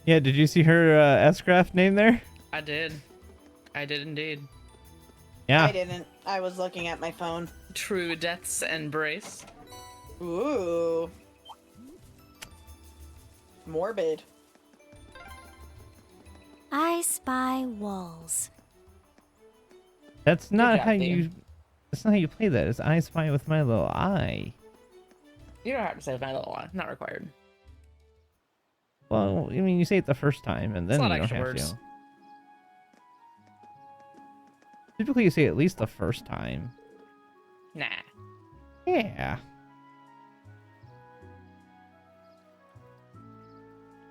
Yeah, did you see her S-Craft name there? I did. I did indeed. Yeah. I didn't. I was looking at my phone. True death's embrace. Ooh. Morbid. I spy walls. That's not job, how Dean. you. That's not how you play that. It's I Spy with my little eye. You don't have to say my little one. Not required. Well, I mean, you say it the first time, and then It's you not don't extra have words. to. Typically, you say at least the first time. Nah. Yeah.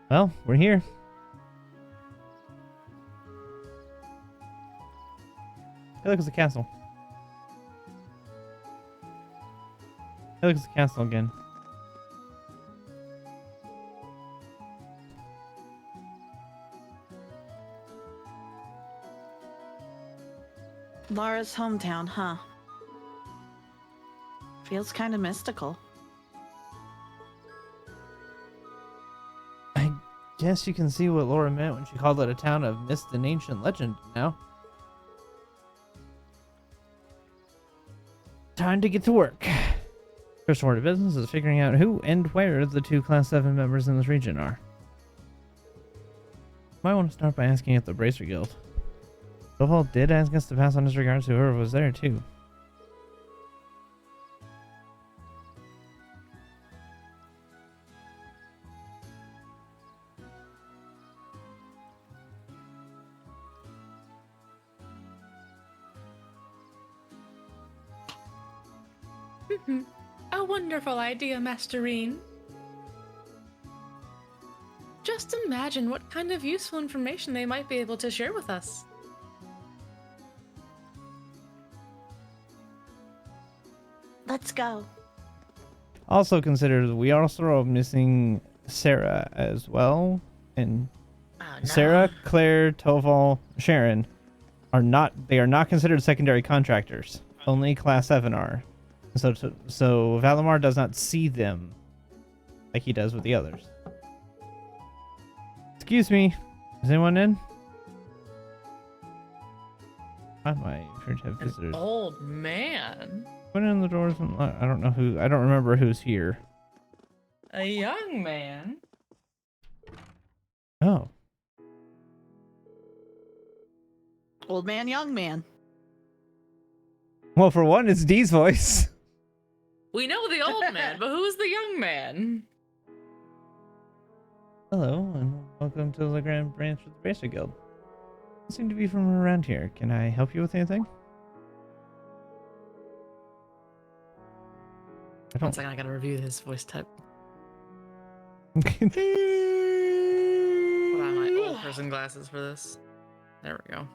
Well, we're here. Hey, look, it's a castle. Hey, look, it's a castle again. Lara's hometown, huh? Feels kind of mystical. I guess you can see what Laura meant when she called it a town of myth and ancient legend now. time to get to work. First order of business is figuring out who and where the 2 Class 7 members in this region are. Might want to start by asking at the Bracer Guild. Stovall did ask us to pass on his regards to whoever was there, too. A wonderful idea, Masterine. Just imagine what kind of useful information they might be able to share with us. Let's go. Also consider that we also are missing Sarah as well. And Oh, no. Sarah, Claire, Toval, Sharon are not considered secondary contractors. Only Class 7 are. So Valimar does not see them like he does with the others. Excuse me. Is anyone in? I might heard to have An visitors. old man. Put in the doors. I don't know who. I don't remember who's here. A young man. Oh. Old man, young man. Well, for one, it's Dee's voice. We know the old man, but who's the young man? Hello, and welcome to the Legram branch of the Bracer Guild. You seem to be from around here. Can I help you with anything? I One don't. second, I gotta review his voice type. Put on my old person glasses for this. There we go.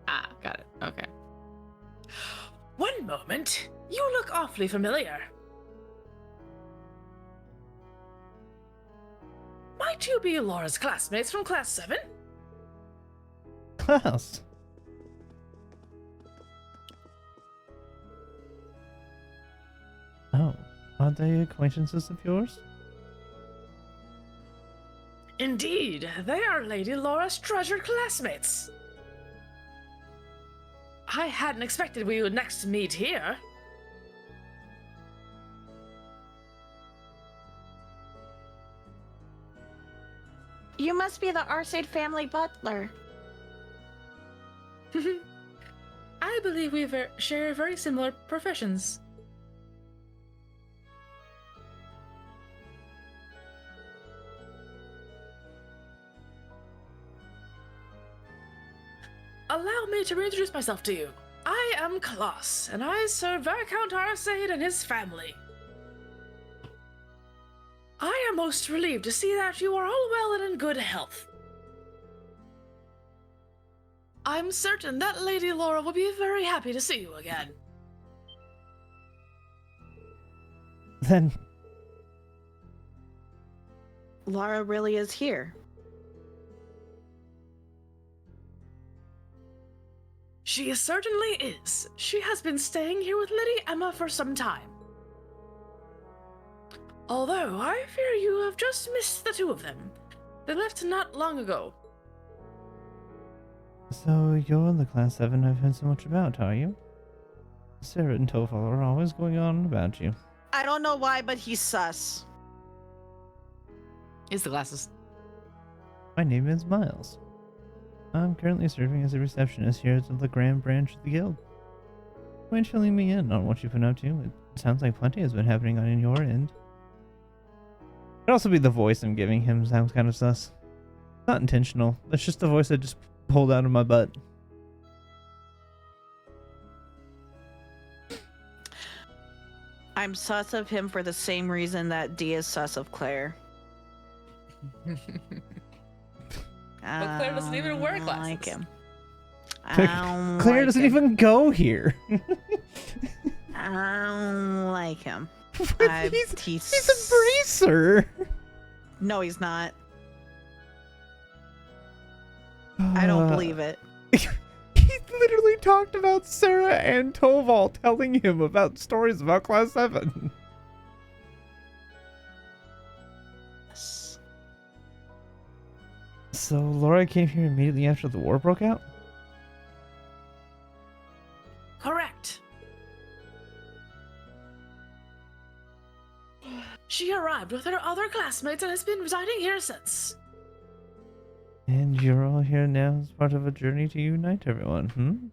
Ah, got it. Okay. One moment. You look awfully familiar. Might you be Laura's classmates from Class 7? Class. Oh, are they acquaintances of yours? Indeed, they are Lady Laura's treasured classmates. I hadn't expected we would next meet here. You must be the Arcade family butler. I believe we share very similar professions. Allow me to reintroduce myself to you. I am Klaus, and I serve Viscount Arcade and his family. I am most relieved to see that you are all well and in good health. I'm certain that Lady Laura will be very happy to see you again. Then Laura really is here. She certainly is. She has been staying here with Lady Emma for some time. Although, I fear you have just missed the two of them. They left not long ago. So you're the Class 7 I've heard so much about, are you? Sarah and Toval are always going on about you. I don't know why, but he's sus. Here's the glasses. My name is Miles. I'm currently serving as a receptionist here at the Legram branch of the guild. Mind filling me in on what you've been up to? It sounds like plenty has been happening on your end. Could also be the voice I'm giving him sounds kind of sus. Not intentional. That's just the voice I just pulled out of my butt. I'm sus of him for the same reason that Dee is sus of Claire. But Claire doesn't even wear I don't glasses. like him. Claire doesn't even go here. I don't like him. He's a bracer. No, he's not. I don't believe it. He literally talked about Sarah and Toval telling him about stories about Class 7. So Laura came here immediately after the war broke out? Correct. She arrived with her other classmates and has been residing here since. And you're all here now as part of a journey to unite everyone,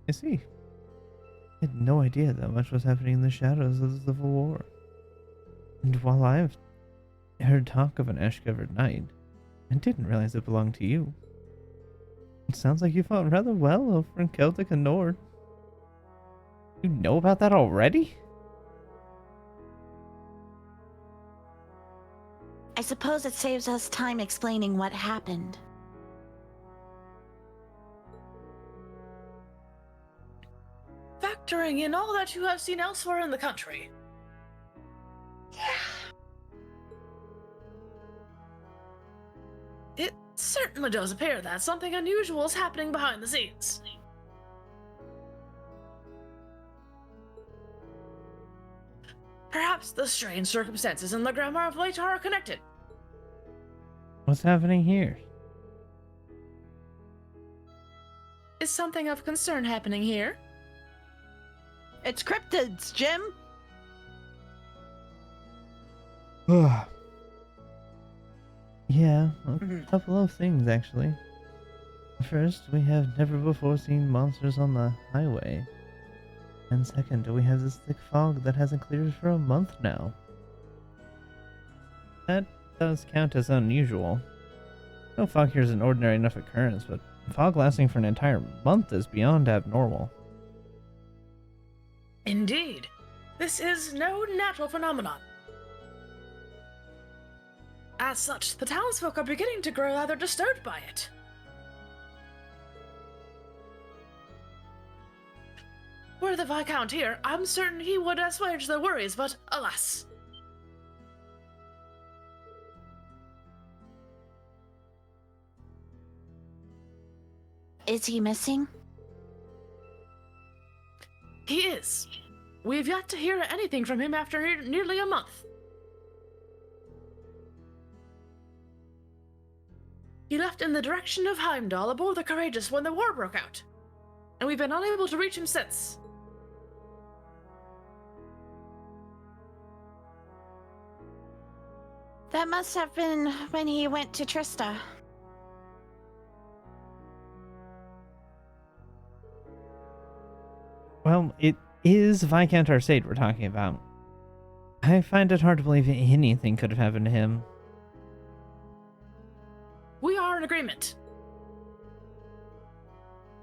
I see. I had no idea that much was happening in the shadows of the Civil War. And while I've heard talk of an ash-covered knight, I didn't realize it belonged to you. It sounds like you fought rather well over in Celtic and Nord. You know about that already? I suppose it saves us time explaining what happened. Factoring in all that you have seen elsewhere in the country. It certainly does appear that something unusual is happening behind the scenes. Perhaps the strange circumstances in Legram of late are connected. What's happening here? Is something of concern happening here? It's cryptids, Jim. Yeah, a couple of things actually. First, we have never before seen monsters on the highway. And second, we have this thick fog that hasn't cleared for a month now. That does count as unusual. No fog here is an ordinary enough occurrence, but fog lasting for an entire month is beyond abnormal. Indeed. This is no natural phenomenon. As such, the townsfolk are beginning to grow rather disturbed by it. Were the Viscount here, I'm certain he would assuage their worries, but alas. Is he missing? He is. We've yet to hear anything from him after nearly a month. He left in the direction of Heimdall aboard the Courageous when the war broke out, and we've been unable to reach him since. That must have been when he went to Trista. Well, it is Viscount Arcade we're talking about. I find it hard to believe anything could have happened to him. We are in agreement.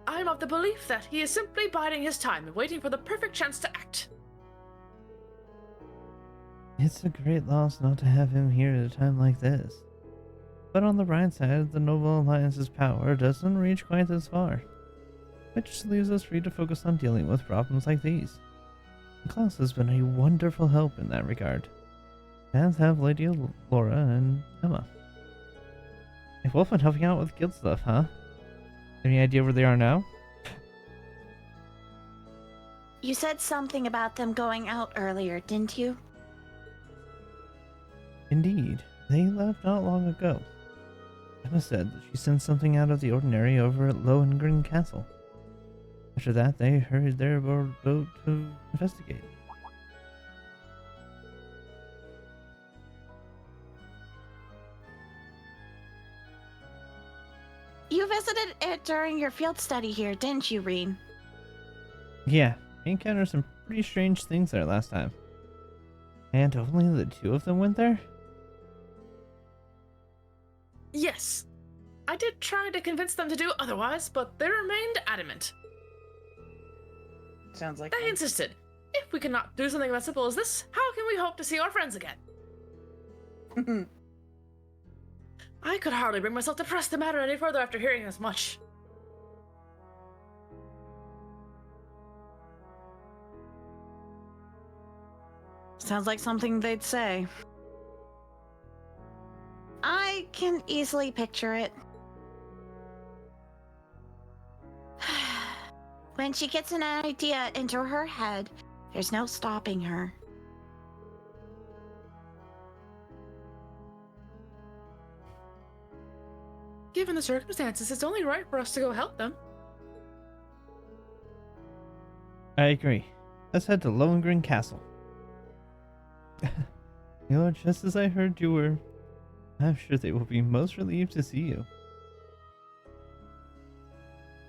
I'm of the belief that he is simply biding his time and waiting for the perfect chance to act. It's a great loss not to have him here at a time like this. But on the bright side, the Noble Alliance's power doesn't reach quite this far, which leaves us free to focus on dealing with problems like these. Klaus has been a wonderful help in that regard, as have Lady Laura and Emma. They've both been helping out with guild stuff, huh? Any idea where they are now? You said something about them going out earlier, didn't you? Indeed, they left not long ago. Emma said that she sensed something out of the ordinary over at Lohengrin Castle. After that, they hurried their boat to investigate. You visited it during your field study here, didn't you, Reen? Yeah, we encountered some pretty strange things there last time. And only the two of them went there? Yes. I did try to convince them to do otherwise, but they remained adamant. Sounds like They insisted. If we cannot do something as simple as this, how can we hope to see our friends again? I could hardly bring myself to press the matter any further after hearing as much. Sounds like something they'd say. I can easily picture it. When she gets an idea into her head, there's no stopping her. Given the circumstances, it's only right for us to go help them. I agree. Let's head to Lohengrin Castle. You're just as I heard you were. I'm sure they will be most relieved to see you.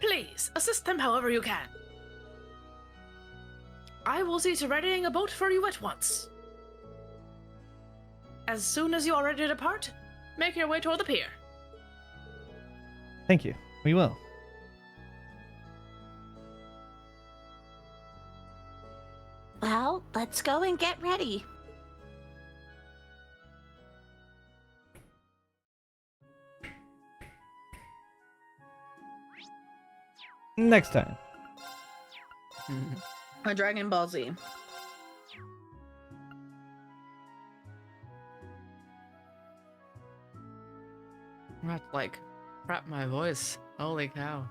Please, assist them however you can. I will see to readying a boat for you at once. As soon as you are ready to depart, make your way toward the pier. Thank you. We will. Well, let's go and get ready. Next time. A Dragon Ball Z. I have to, like, prep my voice. Holy cow.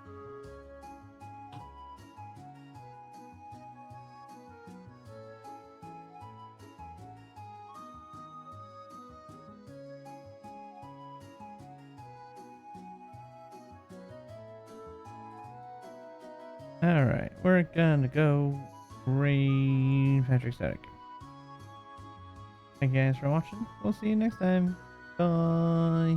Alright, we're gonna go raid Patrick Static. Thank you guys for watching. We'll see you next time. Bye.